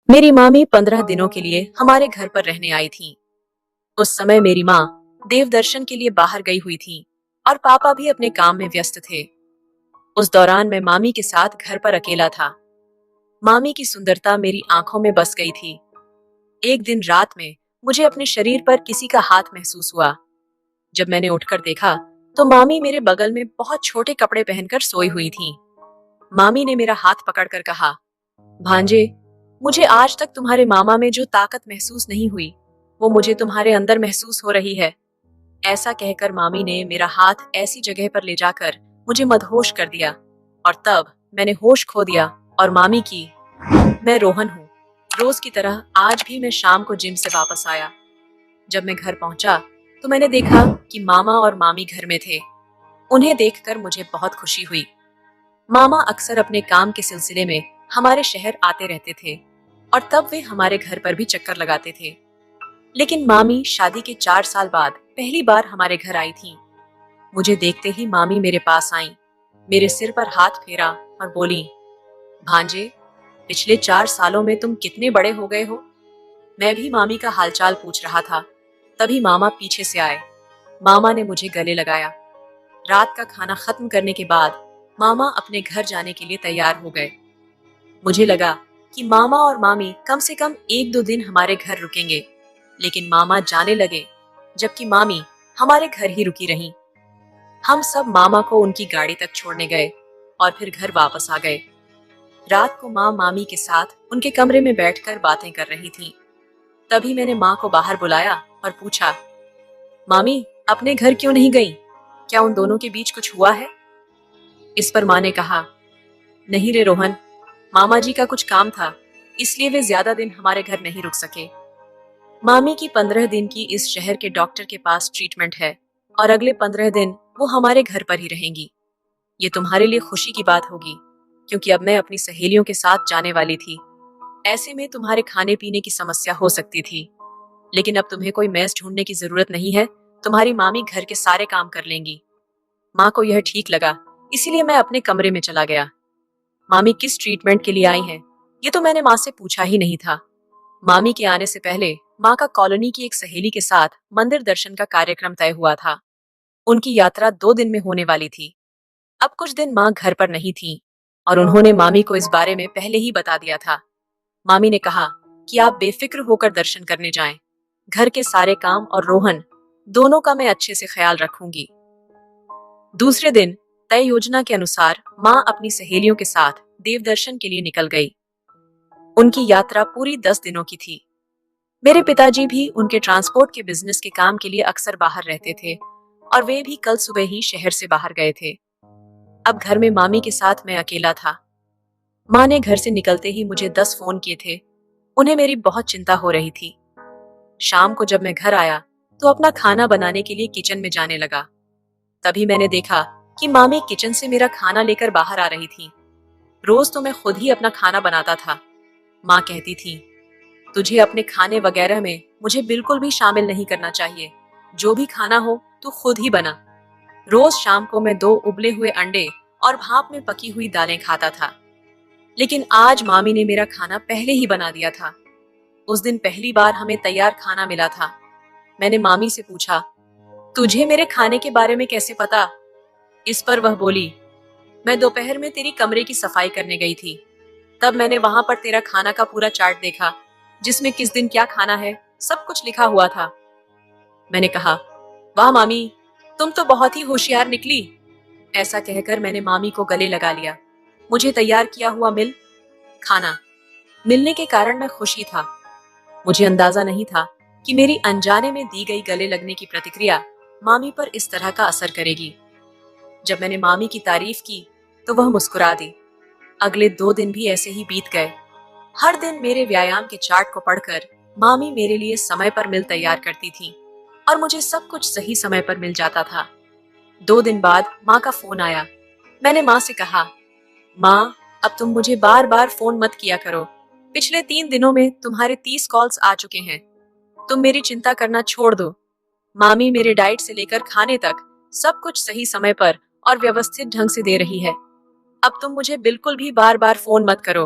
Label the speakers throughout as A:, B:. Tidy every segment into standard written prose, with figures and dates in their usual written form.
A: मेरी मामी 15 दिनों के लिए हमारे घर पर रहने आई थी। उस समय मेरी माँ देव दर्शन के लिए बाहर गई हुई थी और पापा भी अपने काम में व्यस्त थे। उस दौरान मैं मामी के साथ घर पर अकेला था। मामी की सुंदरता मेरी आंखों में बस गई थी। एक दिन रात में मुझे अपने शरीर पर किसी का हाथ महसूस हुआ। जब मैंने उठकर देखा तो मामी मेरे बगल में बहुत छोटे कपड़े पहनकर सोई हुई थी। मामी ने मेरा हाथ पकड़कर कहा, भांजे, मुझे आज तक तुम्हारे मामा में जो ताकत महसूस नहीं हुई, वो मुझे तुम्हारे अंदर महसूस हो रही है। ऐसा कहकर मामी ने मेरा हाथ ऐसी जगह पर ले जाकर मुझे मदहोश कर दिया और तब मैंने होश खो दिया और मामी की, मैं रोहन हूँ। रोज की तरह आज भी मैं शाम को जिम से वापस आया। जब मैं घर पहुंचा तो मैंने देखा कि मामा और मामी घर में थे। उन्हें देखकर मुझे बहुत खुशी हुई। मामा अक्सर अपने काम के सिलसिले में हमारे शहर आते रहते थे और तब वे हमारे घर पर भी चक्कर लगाते थे। लेकिन मामी शादी के 4 साल बाद पहली बार हमारे घर आई थी। मुझे देखते ही मामी मेरे पास आई, मेरे सिर पर हाथ फेरा और बोली, भांजे, पिछले 4 सालों में तुम कितने बड़े हो गए हो। मैं भी मामी का हालचाल पूछ रहा था। तभी मामा पीछे से आए। मामा ने मुझे गले लगाया। रात का खाना खत्म करने के बाद मामा अपने घर जाने के लिए तैयार हो गए। मुझे लगा कि मामा और मामी कम से कम 1-2 दिन हमारे घर रुकेंगे, लेकिन मामा जाने लगे, जबकि मामी हमारे घर ही रुकी रहीं। हम सब मामा को उनकी गाड़ी तक छोड़ने गए और फिर घर वापस आ गए। रात को माँ मामी के साथ उनके कमरे में बैठकर बातें कर रही थी। तभी मैंने माँ को बाहर बुलाया और पूछा, मामी, अपने घर क्यों नहीं गई? क्या उन दोनों के बीच कुछ हुआ है? इस पर माँ ने कहा, नहीं रे रोहन, मामा जी का कुछ काम था, इसलिए वे ज्यादा दिन हमारे घर नहीं रुक सके। मामी की 15 दिन की इस शहर के डॉक्टर के पास ट्रीटमेंट है और अगले 15 दिन वो हमारे घर पर ही रहेंगी। ये तुम्हारे लिए खुशी की बात होगी, क्योंकि अब मैं अपनी सहेलियों के साथ जाने वाली थी। ऐसे में तुम्हारे खाने पीने की समस्या हो सकती थी, लेकिन अब तुम्हें कोई मेस ढूंढने की जरूरत नहीं है। तुम्हारी मामी घर के सारे काम कर लेंगी। माँ को यह ठीक लगा, इसीलिए मैं अपने कमरे में चला गया। मामी किस ट्रीटमेंट के लिए आई हैं, ये तो मैंने माँ से पूछा ही नहीं था। मामी के आने से पहले माँ का कॉलोनी की एक सहेली के साथ मंदिर दर्शन का कार्यक्रम तय हुआ था। उनकी यात्रा 2 दिन में होने वाली थी। अब कुछ दिन माँ घर पर नहीं थी और उन्होंने मामी को इस बारे में पहले ही बता दिया था। मामी ने कहा कि आप बेफिक्र होकर दर्शन करने जाएं। घर के सारे काम और रोहन दोनों का मैं अच्छे से ख्याल रखूंगी। दूसरे दिन तय योजना के अनुसार माँ अपनी सहेलियों के साथ देव दर्शन के लिए निकल गई। उनकी यात्रा पूरी 10 दिनों की थी। मेरे पिताजी भी उनके ट्रांसपोर्ट के बिजनेस के काम के लिए अक्सर बाहर रहते थे और वे भी कल सुबह ही शहर से बाहर गए थे। अब घर में मामी के साथ मैं अकेला था। माँ ने घर से निकलते ही मुझे 10 फोन किए थे। उन्हें मेरी बहुत चिंता हो रही थी। शाम को जब मैं घर आया तो अपना खाना बनाने के लिए किचन में जाने लगा। तभी मैंने देखा कि मामी किचन से मेरा खाना लेकर बाहर आ रही थी। रोज तो मैं खुद ही अपना खाना बनाता था। माँ कहती थी, तुझे अपने खाने वगैरह में मुझे बिल्कुल भी शामिल नहीं करना चाहिए। जो भी खाना हो तू खुद ही बना। रोज शाम को मैं 2 उबले हुए अंडे और भाप में पकी हुई दालें खाता था। लेकिन आज मामी ने मेरा खाना पहले ही बना दिया था। उस दिन पहली बार हमें तैयार खाना मिला था। मैंने मामी से पूछा, तुझे मेरे खाने के बारे में कैसे पता? इस पर वह बोली, मैं दोपहर में तेरी कमरे की सफाई करने गई थी। तब मैंने वहां पर तेरा खाना का पूरा चार्ट देखा, जिसमें किस दिन क्या खाना है सब कुछ लिखा हुआ था। मैंने कहा, वाह मामी, तुम तो बहुत ही होशियार निकली। ऐसा कहकर मैंने मामी को गले लगा लिया। मुझे तैयार किया हुआ खाना मिलने के कारण मैं खुशी था। मुझे अंदाजा नहीं था कि मेरी अनजाने में दी गई गले लगने की प्रतिक्रिया मामी पर इस तरह का असर करेगी। जब मैंने मामी की तारीफ की तो वह मुस्कुरा दी। अगले 2 दिन भी ऐसे ही बीत गए। हर दिन मेरे व्यायाम के चार्ट को पढ़कर मामी मेरे लिए समय पर मील तैयार करती थी और मुझे सब कुछ सही समय पर मिल जाता था। 2 दिन बाद माँ का फोन आया। मैंने माँ से कहा, माँ, अब तुम मुझे बार बार फोन मत किया करो। पिछले 3 दिनों में तुम्हारे 30 कॉल्स आ चुके हैं। तुम मेरी चिंता करना छोड़ दो। मामी मेरे डाइट से लेकर खाने तक सब कुछ सही समय पर और व्यवस्थित ढंग से दे रही है। अब तुम मुझे बिल्कुल भी बार बार फोन मत करो।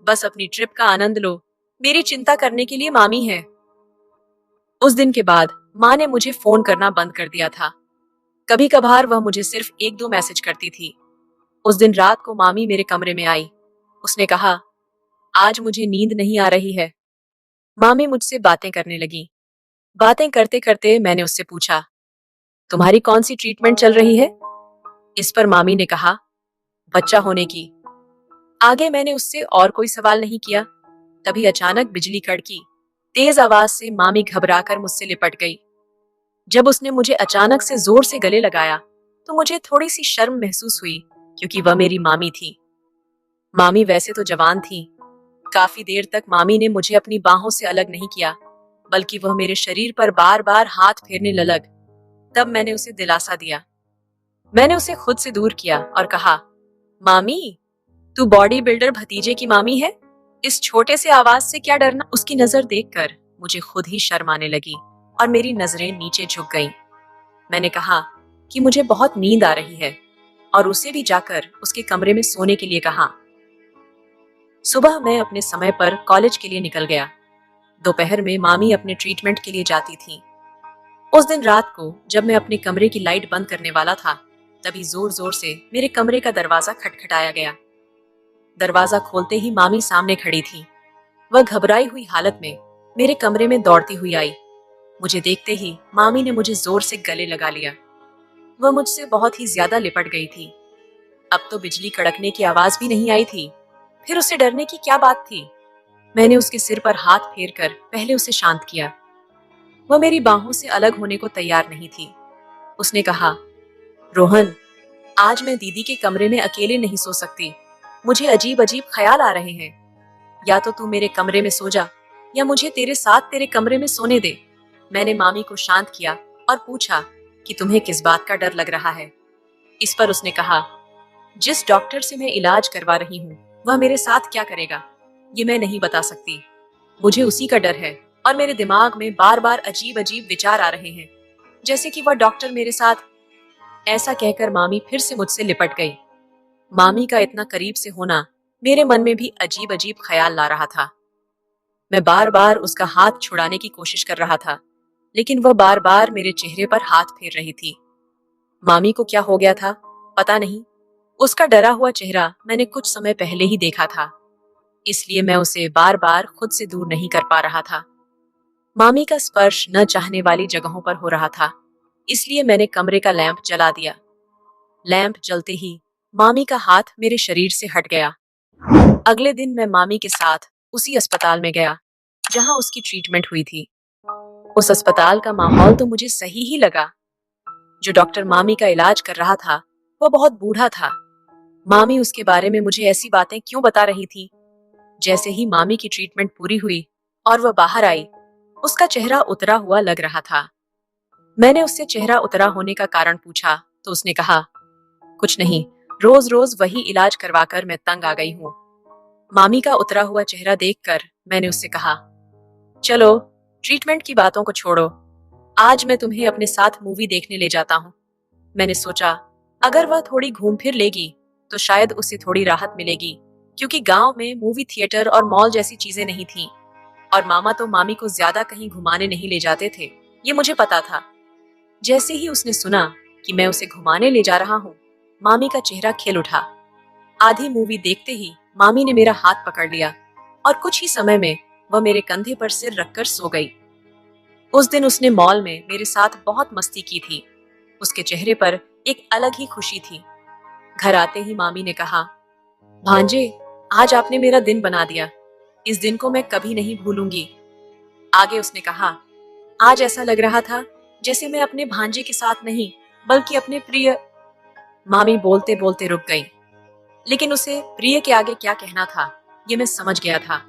A: बस अपनी ट्रिप का आनंद लो। मेरी चिंता करने के लिए मामी है। उस दिन के बाद माँ ने मुझे फोन करना बंद कर दिया था। कभी कभार वह मुझे सिर्फ एक दो मैसेज करती थी। उस दिन रात को मामी मेरे कमरे में आई। उसने कहा, आज मुझे नींद नहीं आ रही है। मामी मुझसे बातें करने लगी। बातें करते करते मैंने उससे पूछा, तुम्हारी कौन सी ट्रीटमेंट चल रही है? इस पर मामी ने कहा, बच्चा होने की। आगे मैंने उससे और कोई सवाल नहीं किया। तभी अचानक बिजली कड़की। तेज आवाज से मामी घबराकर मुझसे लिपट गई। जब उसने मुझे अचानक से जोर से गले लगाया तो मुझे थोड़ी सी शर्म महसूस हुई, क्योंकि वह मेरी मामी थी। मामी वैसे तो जवान थी। काफी देर तक मामी ने मुझे अपनी बाहों से अलग नहीं किया, बल्कि वह मेरे शरीर पर बार बार हाथ फेरने लग। तब मैंने उसे दिलासा दिया। मैंने उसे खुद से दूर किया और कहा, मामी, तू बॉडी बिल्डर भतीजे की मामी है। इस छोटे से आवाज से क्या डरना? उसकी नजर देखकर मुझे खुद ही शर्म आने लगी और मेरी नजरें नीचे झुक गईं। मैंने कहा कि मुझे बहुत नींद आ रही है और उसे भी जाकर उसके कमरे में सोने के लिए कहा। सुबह मैं अपने समय पर कॉलेज के लिए निकल गया। दोपहर में मामी अपने ट्रीटमेंट के लिए जाती थी। उस दिन रात को जब मैं अपने कमरे की लाइट बंद करने वाला था, तभी जोर जोर से मेरे कमरे का दरवाजा खटखटाया गया। दरवाजा खोलते ही मामी सामने खड़ी थी। वह घबराई हुई हालत में मेरे कमरे में दौड़ती हुई आई। मुझे देखते ही मामी ने मुझे जोर से गले लगा लिया। वह मुझसे बहुत ही ज्यादा लिपट गई थी। अब तो बिजली कड़कने की आवाज भी नहीं आई थी। फिर उसे डरने की क्या बात थी? मैंने उसके सिर पर हाथ फेर कर पहले उसे शांत किया। वह मेरी बाहों से अलग होने को तैयार नहीं थी। उसने कहा, रोहन, आज मैं दीदी के कमरे में अकेले नहीं सो सकती। मुझे अजीब अजीब ख्याल आ रहे हैं। या तो तू मेरे कमरे में सो जा या मुझे तेरे साथ तेरे कमरे में सोने दे। मैंने मामी को शांत किया और पूछा कि तुम्हें किस बात का डर लग रहा है? इस पर उसने कहा, जिस डॉक्टर से मैं इलाज करवा रही हूँ वह मेरे साथ क्या करेगा ये मैं नहीं बता सकती। मुझे उसी का डर है और मेरे दिमाग में बार बार अजीब अजीब विचार आ रहे हैं, जैसे कि वह डॉक्टर मेरे साथ। ऐसा कहकर मामी फिर से मुझसे लिपट गई। मामी का इतना करीब से होना मेरे मन में भी अजीब अजीब ख्याल ला रहा था। मैं बार बार उसका हाथ छुड़ाने की कोशिश कर रहा था, लेकिन वह बार बार मेरे चेहरे पर हाथ फेर रही थी। मामी को क्या हो गया था पता नहीं। उसका डरा हुआ चेहरा मैंने कुछ समय पहले ही देखा था, इसलिए मैं उसे बार बार खुद से दूर नहीं कर पा रहा था। मामी का स्पर्श न चाहने वाली जगहों पर हो रहा था, इसलिए मैंने कमरे का लैंप जला दिया। लैंप जलते ही मामी का हाथ मेरे शरीर से हट गया। अगले दिन मैं मामी के साथ उसी अस्पताल में गया जहां उसकी ट्रीटमेंट हुई थी। उस अस्पताल का माहौल तो मुझे सही ही लगा। जो डॉक्टर मामी का इलाज कर रहा था वह बहुत बूढ़ा था। मामी उसके बारे में मुझे ऐसी बातें क्यों बता रही थी? जैसे ही मामी की ट्रीटमेंट पूरी हुई और वह बाहर आई, उसका चेहरा उतरा हुआ लग रहा था। मैंने उससे चेहरा उतरा होने का कारण पूछा तो उसने कहा, कुछ नहीं, रोज रोज वही इलाज करवाकर मैं तंग आ गई हूँ। मामी का उतरा हुआ चेहरा देखकर मैंने उससे कहा, चलो ट्रीटमेंट की बातों को छोड़ो, आज मैं तुम्हें अपने साथ मूवी देखने ले जाता हूँ। मैंने सोचा अगर वह थोड़ी घूम फिर लेगी तो शायद उसे थोड़ी राहत मिलेगी, क्योंकि गांव में मूवी थिएटर और मॉल जैसी चीजें नहीं थीं और मामा तो मामी को ज्यादा कहीं घुमाने नहीं ले जाते थे, ये मुझे पता था। जैसे ही उसने सुना कि मैं उसे घुमाने ले जा रहा हूँ, मामी का चेहरा खिल उठा। आधी मूवी देखते ही मामी ने मेरा हाथ पकड़ लिया और कुछ ही समय में वह मेरे कंधे पर सिर रखकर सो गई। उस दिन उसने मॉल में मेरे साथ बहुत मस्ती की थी। उसके चेहरे पर एक अलग ही खुशी थी। घर आते ही मामी ने कहा, भांजे, आज आपने मेरा दिन बना दिया। इस दिन को मैं कभी नहीं भूलूंगी। आगे उसने कहा, आज ऐसा लग रहा था जैसे मैं अपने भांजे के साथ नहीं बल्कि अपने प्रिय। मामी बोलते बोलते रुक गई, लेकिन उसे प्रिय के आगे क्या कहना था ये मैं समझ गया था।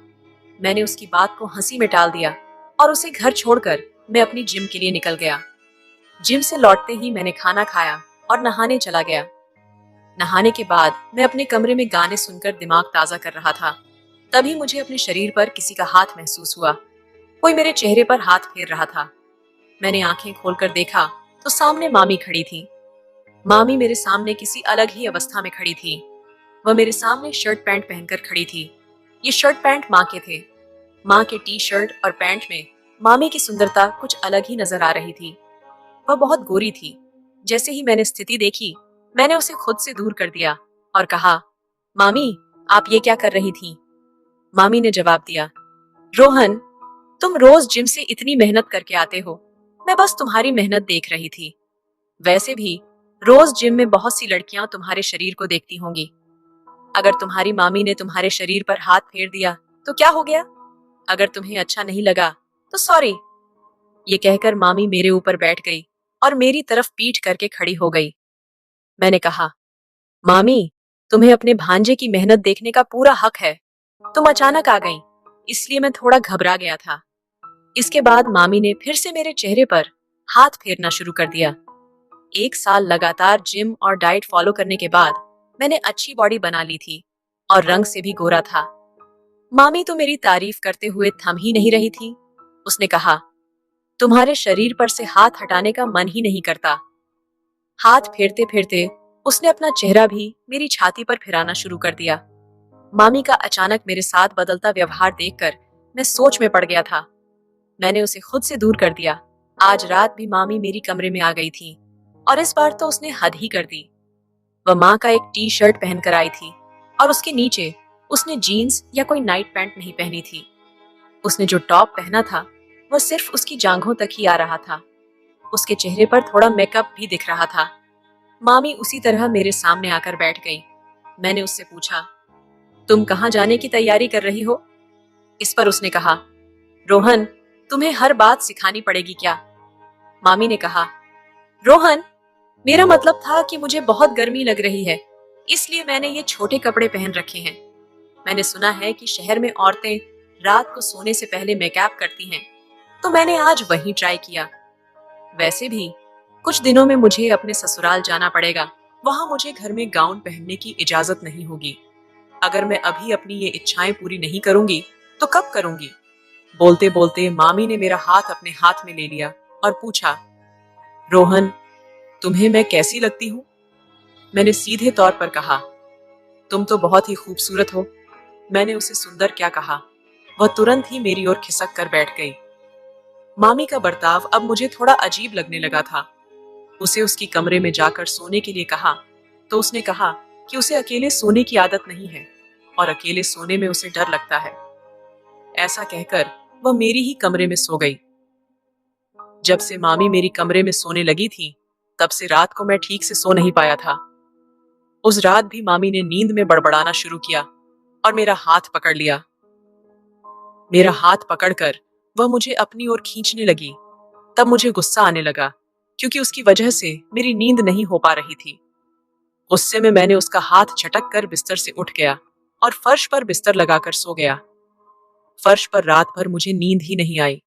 A: मैंने उसकी बात को हंसी में टाल दिया और उसे घर छोड़कर मैं अपनी जिम के लिए निकल गया। जिम से लौटते ही मैंने खाना खाया और नहाने चला गया। नहाने के बाद मैं अपने कमरे में गाने सुनकर दिमाग ताजा कर रहा था। तभी मुझे अपने शरीर पर किसी का हाथ महसूस हुआ। कोई मेरे चेहरे पर हाथ फेर रहा था। मैंने आंखें खोलकर देखा तो सामने मामी खड़ी थी। मामी मेरे सामने किसी अलग ही अवस्था में खड़ी थी। वह मेरे सामने शर्ट पैंट पहनकर खड़ी थी। ये शर्ट पैंट माँ के थे। माँ के टी शर्ट और पैंट में मामी की सुंदरता कुछ अलग ही नजर आ रही थी। वह बहुत गोरी थी। जैसे ही मैंने स्थिति देखी, मैंने उसे खुद से दूर कर दिया और कहा, मामी, आप ये क्या कर रही थी? मामी ने जवाब दिया, रोहन, तुम रोज जिम से इतनी मेहनत करके आते हो, मैं बस तुम्हारी मेहनत देख रही थी। वैसे भी रोज जिम में बहुत सी लड़कियां तुम्हारे शरीर को देखती होंगी। अगर तुम्हारी मामी ने तुम्हारे शरीर पर हाथ फेर दिया तो क्या हो गया? अगर तुम्हें अच्छा नहीं लगा तो सॉरी। ये कहकर मामी मेरे ऊपर बैठ गई और मेरी तरफ पीठ करके खड़ी हो गई। मैंने कहा, मामी, तुम्हें अपने भांजे की मेहनत देखने का पूरा हक है। तुम अचानक आ गई, इसलिए मैं थोड़ा घबरा गया था। इसके बाद मामी ने फिर से मेरे चेहरे पर हाथ फेरना शुरू कर दिया। 1 साल लगातार जिम और डाइट फॉलो करने के बाद मैंने अच्छी बॉडी बना ली थी और रंग से भी गोरा था। मामी तो मेरी तारीफ करते हुए थम ही नहीं रही थी। उसने कहा, तुम्हारे शरीर पर से हाथ हटाने का मन ही नहीं करता। हाथ फेरते फेरते उसने अपना चेहरा भी मेरी छाती पर फिराना शुरू कर दिया। मामी का अचानक मेरे साथ बदलता व्यवहार देखकर मैं सोच में पड़ गया था। मैंने उसे खुद से दूर कर दिया। आज रात भी मामी मेरी कमरे में आ गई थी और इस बार तो उसने हद ही कर दी। वह माँ का एक टी शर्ट पहनकर आई थी और उसके नीचे उसने जीन्स या कोई नाइट पैंट नहीं पहनी थी। उसने जो टॉप पहना था वह सिर्फ उसकी जांघों तक ही आ रहा था। उसके चेहरे पर थोड़ा मेकअप भी दिख रहा था। मामी उसी तरह मेरे सामने आकर बैठ गई। मैंने उससे पूछा, तुम कहाँ जाने की तैयारी कर रही हो? इस पर उसने कहा, रोहन, तुम्हें हर बात सिखानी पड़ेगी क्या? मामी ने कहा, रोहन, मेरा मतलब था कि मुझे बहुत गर्मी लग रही है, इसलिए मैंने ये छोटे कपड़े पहन रखे हैं। मैंने सुना है कि शहर में औरतें रात को सोने से पहले मेकअप करती हैं, तो मैंने आज वही ट्राई किया। वैसे भी कुछ दिनों में मुझे अपने ससुराल जाना पड़ेगा। वहां मुझे घर में गाउन पहनने की इजाजत नहीं होगी। अगर मैं अभी अपनी ये इच्छाएं पूरी नहीं करूंगी तो कब करूंगी? बोलते बोलते मामी ने मेरा हाथ अपने हाथ में ले लिया और पूछा, रोहन, तुम्हें मैं कैसी लगती हूँ? मैंने सीधे तौर पर कहा, तुम तो बहुत ही खूबसूरत हो। मैंने उसे सुंदर क्या कहा, वह तुरंत ही मेरी ओर खिसक कर बैठ गई। मामी का बर्ताव अब मुझे थोड़ा अजीब लगने लगा था। उसे उसकी कमरे में जाकर सोने के लिए कहा तो उसने कहा कि उसे अकेले सोने की आदत नहीं है और अकेले सोने में उसे डर लगता है। ऐसा कहकर वह मेरी ही कमरे में सो गई। जब से मामी मेरी कमरे में सोने लगी थी, तब से रात को मैं ठीक से सो नहीं पाया था। उस रात भी मामी ने नींद में बड़बड़ाना शुरू किया और मेरा हाथ पकड़ लिया। मेरा हाथ पकड़कर वह मुझे अपनी ओर खींचने लगी। तब मुझे गुस्सा आने लगा, क्योंकि उसकी वजह से मेरी नींद नहीं हो पा रही थी। गुस्से में मैंने उसका हाथ झटक कर बिस्तर से उठ गया और फर्श पर बिस्तर लगाकर सो गया। फर्श पर रात भर मुझे नींद ही नहीं आई।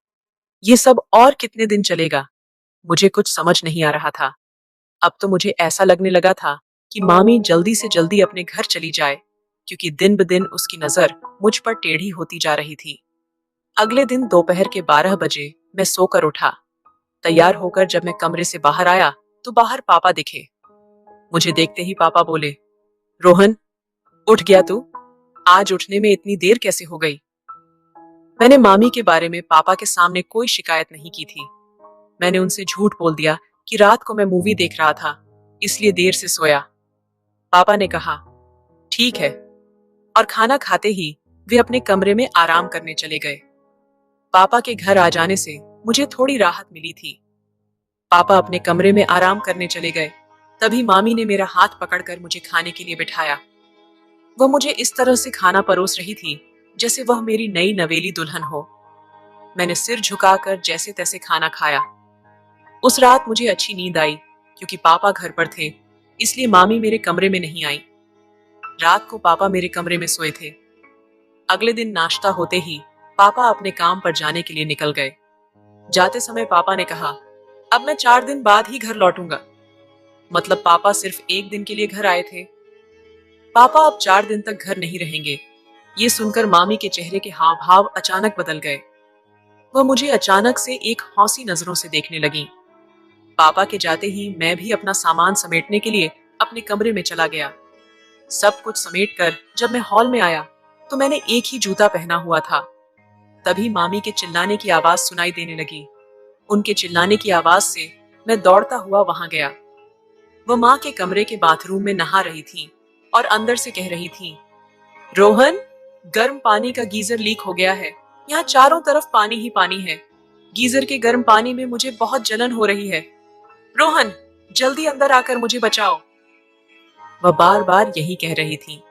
A: ये सब और कितने दिन चलेगा, मुझे कुछ समझ नहीं आ रहा था। अब तो मुझे ऐसा लगने लगा था कि मामी जल्दी से जल्दी अपने घर चली जाए, क्योंकि दिन ब दिन उसकी नजर मुझ पर टेढ़ी होती जा रही थी। अगले दिन दोपहर के 12 बजे मैं सोकर उठा। तैयार होकर जब मैं कमरे से बाहर आया तो बाहर पापा दिखे। मुझे देखते ही पापा बोले, रोहन, उठ गया तू? आज उठने में इतनी देर कैसे हो गई? मैंने मामी के बारे में पापा के सामने कोई शिकायत नहीं की थी। मैंने उनसे झूठ बोल दिया कि रात को मैं मूवी देख रहा था, इसलिए देर से सोया। पापा ने कहा, ठीक है, और खाना खाते ही वे अपने कमरे में आराम करने चले गए। पापा के घर आ जाने से मुझे थोड़ी राहत मिली थी। पापा अपने कमरे में आराम करने चले गए, तभी मामी ने मेरा हाथ पकड़कर मुझे खाने के लिए बिठाया। वह मुझे इस तरह से खाना परोस रही थी जैसे वह मेरी नई नवेली दुल्हन हो। मैंने सिर झुकाकर जैसे तैसे खाना खाया। उस रात मुझे अच्छी नींद आई, क्योंकि पापा घर पर थे, इसलिए मामी मेरे कमरे में नहीं आई। रात को पापा मेरे कमरे में सोए थे। अगले दिन नाश्ता होते ही पापा अपने काम पर जाने के लिए निकल गए। जाते समय पापा ने कहा, अब मैं 4 दिन बाद ही घर लौटूंगा। मतलब पापा सिर्फ 1 दिन के लिए घर आए थे। पापा अब 4 दिन तक घर नहीं रहेंगे। ये सुनकर मामी के चेहरे के हाव भाव अचानक बदल गए। वह मुझे अचानक से एक हौसी नजरों से देखने लगी। पापा के जाते ही मैं भी अपना सामान समेटने के लिए अपने कमरे में चला गया। सब कुछ समेट कर जब मैं हॉल में आया तो मैंने एक ही जूता पहना हुआ था। तभी मामी के चिल्लाने की आवाज सुनाई देने लगी। उनके चिल्लाने की आवाज से मैं दौड़ता हुआ वहां गया। वो माँ के कमरे के बाथरूम में नहा रही थी और अंदर से कह रही थी, रोहन, गर्म पानी का गीजर लीक हो गया है। यहाँ चारों तरफ पानी ही पानी है। गीजर के गर्म पानी में मुझे बहुत जलन हो रही है। रोहन, जल्दी अंदर आकर मुझे बचाओ। वह बार बार यही कह रही थी।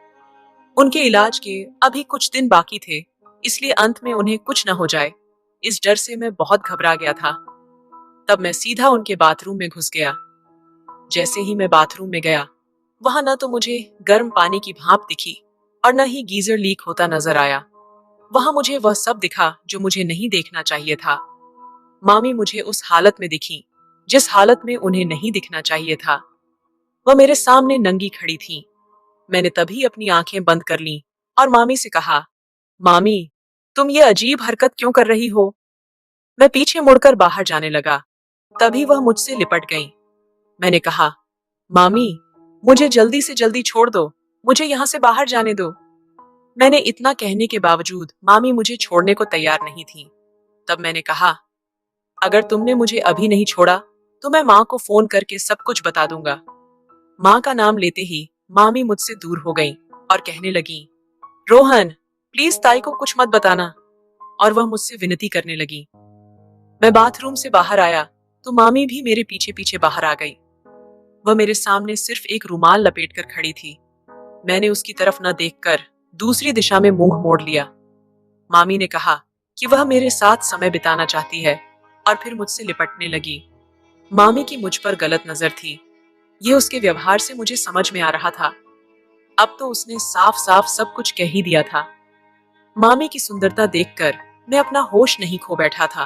A: उनके इलाज के अभी कुछ दिन बाकी थे, इसलिए अंत में उन्हें कुछ न हो जाए, इस डर से मैं बहुत घबरा गया था। तब मैं सीधा उनके बाथरूम में घुस गया। जैसे ही मैं बाथरूम में गया, वहां न तो मुझे गर्म पानी की भाप दिखी और न ही गीजर लीक होता नजर आया। वहां मुझे वह सब दिखा जो मुझे नहीं देखना चाहिए था। मामी मुझे उस हालत में दिखी जिस हालत में उन्हें नहीं दिखना चाहिए था। वह मेरे सामने नंगी खड़ी थी। मैंने तभी अपनी आंखें बंद कर लीं और मामी से कहा, मामी, तुम ये अजीब हरकत क्यों कर रही हो? मैं पीछे मुड़कर बाहर जाने लगा। तभी वह मुझसे लिपट गईं। मैंने कहा, मामी, मुझे जल्दी से जल्दी छोड़ दो, मुझे यहाँ से बाहर जाने दो। मैंने इतना कहने के बावजूद मामी मुझे छोड़ने को तैयार नहीं थी। तब मैंने कहा, अगर तुमने मुझे अभी नहीं छोड़ा तो मैं माँ को फोन करके सब कुछ बता दूंगा। माँ का नाम लेते ही मामी मुझसे दूर हो गईं और कहने लगी, रोहन, प्लीज ताई को कुछ मत बताना। और वह मुझसे विनती करने लगी। मैं बाथरूम से बाहर आया तो मामी भी मेरे पीछे पीछे बाहर आ गई। वह मेरे सामने सिर्फ एक रुमाल लपेटकर खड़ी थी। मैंने उसकी तरफ न देखकर दूसरी दिशा में मुंह मोड़ लिया। मामी ने कहा कि वह मेरे साथ समय बिताना चाहती है और फिर मुझसे लिपटने लगी। मामी की मुझ पर गलत नजर थी। ये उसके व्यवहार से मुझे समझ में आ रहा था। अब तो उसने साफ साफ सब कुछ कह ही दिया था। मामी की सुंदरता देखकर मैं अपना होश नहीं खो बैठा था।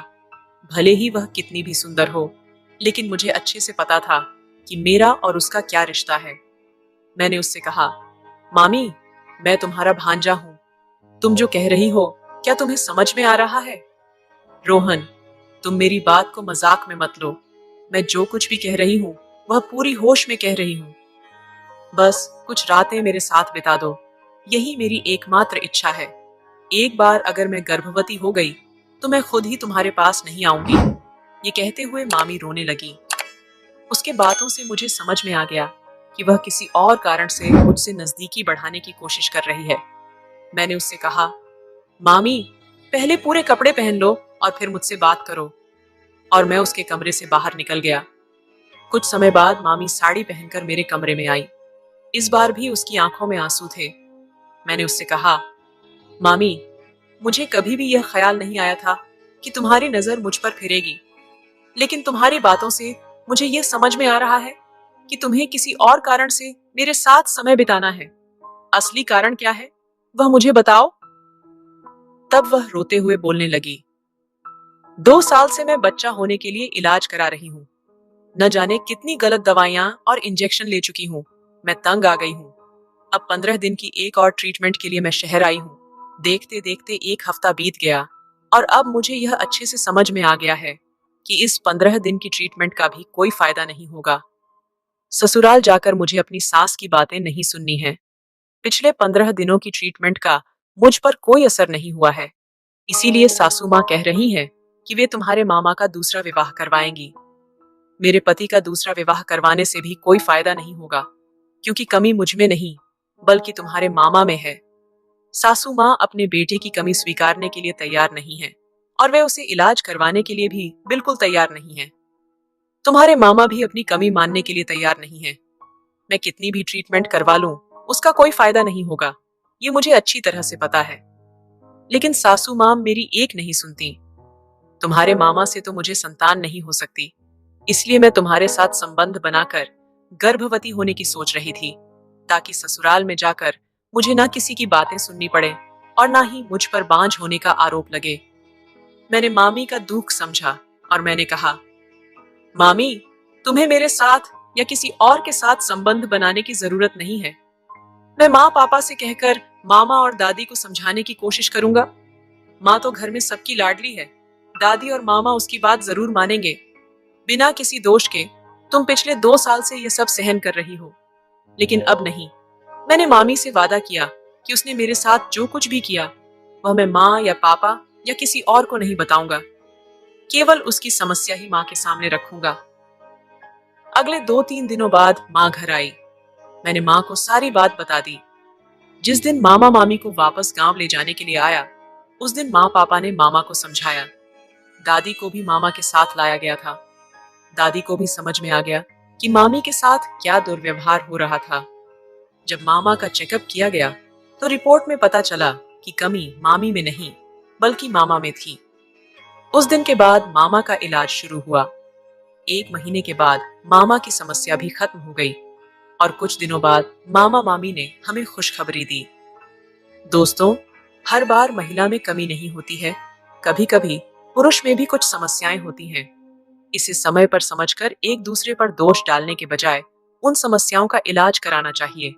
A: भले ही वह कितनी भी सुंदर हो, लेकिन मुझे अच्छे से पता था कि मेरा और उसका क्या रिश्ता है। मैंने उससे कहा, मामी, मैं तुम्हारा भांजा हूं। तुम जो कह रही हो, क्या तुम्हें समझ में आ रहा है? रोहन, तुम मेरी बात को मजाक में मत लो। मैं जो कुछ भी कह रही हूँ वह पूरी होश में कह रही हूँ। बस कुछ रातें मेरे साथ बिता दो, यही मेरी एकमात्र इच्छा है। एक बार अगर मैं गर्भवती हो गई तो मैं खुद ही तुम्हारे पास नहीं आऊंगी। ये कहते हुए मामी रोने लगी। उसके बातों से मुझे समझ में आ गया कि वह किसी और कारण से मुझसे नजदीकी बढ़ाने की कोशिश कर रही है। मैंने उससे कहा, मामी, पहले पूरे कपड़े पहन लो और फिर मुझसे बात करो। और मैं उसके कमरे से बाहर निकल गया। कुछ समय बाद मामी साड़ी पहनकर मेरे कमरे में आई। इस बार भी उसकी आंखों में आंसू थे। मैंने उससे कहा, मामी, मुझे कभी भी यह ख्याल नहीं आया था कि तुम्हारी नजर मुझ पर फिरेगी, लेकिन तुम्हारी बातों से मुझे यह समझ में आ रहा है कि तुम्हें किसी और कारण से मेरे साथ समय बिताना है। असली कारण क्या है, वह मुझे बताओ। तब वह रोते हुए बोलने लगी, 2 साल से मैं बच्चा होने के लिए इलाज करा रही हूँ। न जाने कितनी गलत दवाइयां और इंजेक्शन ले चुकी हूँ। मैं तंग आ गई हूँ। अब 15 दिन की एक और ट्रीटमेंट के लिए मैं शहर आई हूँ। देखते देखते 1 हफ्ता बीत गया और अब मुझे यह अच्छे से समझ में आ गया है कि इस 15 दिन की ट्रीटमेंट का भी कोई फायदा नहीं होगा। ससुराल जाकर मुझे अपनी सास की बातें नहीं सुननी है। पिछले 15 दिनों की ट्रीटमेंट का मुझ पर कोई असर नहीं हुआ है। इसीलिए सासू माँ कह रही हैं कि वे तुम्हारे मामा का दूसरा विवाह करवाएंगी। मेरे पति का दूसरा विवाह करवाने से भी कोई फायदा नहीं होगा, क्योंकि कमी मुझ में नहीं बल्कि तुम्हारे मामा में है। सासू माँ अपने बेटे की कमी स्वीकारने के लिए तैयार नहीं है और वे उसे इलाज करवाने के लिए भी बिल्कुल तैयार नहीं है। तुम्हारे मामा भी अपनी कमी मानने के लिए तैयार नहीं है। मैं कितनी भी ट्रीटमेंट करवा लूं, उसका कोई फायदा नहीं होगा, ये मुझे अच्छी तरह से पता है। लेकिन सासू माँ मेरी एक नहीं सुनती। तुम्हारे मामा से तो मुझे संतान नहीं हो सकती, इसलिए मैं तुम्हारे साथ संबंध बनाकर गर्भवती होने की सोच रही थी, ताकि ससुराल में जाकर मुझे ना किसी की बातें सुननी पड़े और ना ही मुझ पर बांझ होने का आरोप लगे। मैंने मामी का दुख समझा और मैंने कहा, मामी, तुम्हें मेरे साथ या किसी और के साथ संबंध बनाने की जरूरत नहीं है। मैं माँ पापा से कहकर मामा और दादी को समझाने की कोशिश करूंगा। माँ तो घर में सबकी लाडली है। दादी और मामा उसकी बात जरूर मानेंगे। बिना किसी दोष के तुम पिछले 2 साल से ये सब सहन कर रही हो, लेकिन अब नहीं। मैंने मामी से वादा किया कि उसने मेरे साथ जो कुछ भी किया वह मैं माँ या पापा या किसी और को नहीं बताऊंगा। केवल उसकी समस्या ही माँ के सामने रखूंगा। अगले 2-3 दिनों बाद माँ घर आई। मैंने माँ को सारी बात बता दी। जिस दिन मामा मामी को वापस गांव ले जाने के लिए आया, उस दिन माँ पापा ने मामा को समझाया। दादी को भी मामा के साथ लाया गया था। दादी को भी समझ में आ गया कि मामी के साथ क्या दुर्व्यवहार हो रहा था। जब मामा का चेकअप किया गया तो रिपोर्ट में पता चला कि कमी मामी में नहीं बल्कि मामा में थी। उस दिन के बाद मामा का इलाज शुरू हुआ। 1 महीने के बाद मामा की समस्या भी खत्म हो गई और कुछ दिनों बाद मामा मामी ने हमें खुशखबरी दी। दोस्तों, हर बार महिला में कमी नहीं होती है। कभी कभी पुरुष में भी कुछ समस्याएं होती हैं। इसे समय पर समझकर एक दूसरे पर दोष डालने के बजाय उन समस्याओं का इलाज कराना चाहिए।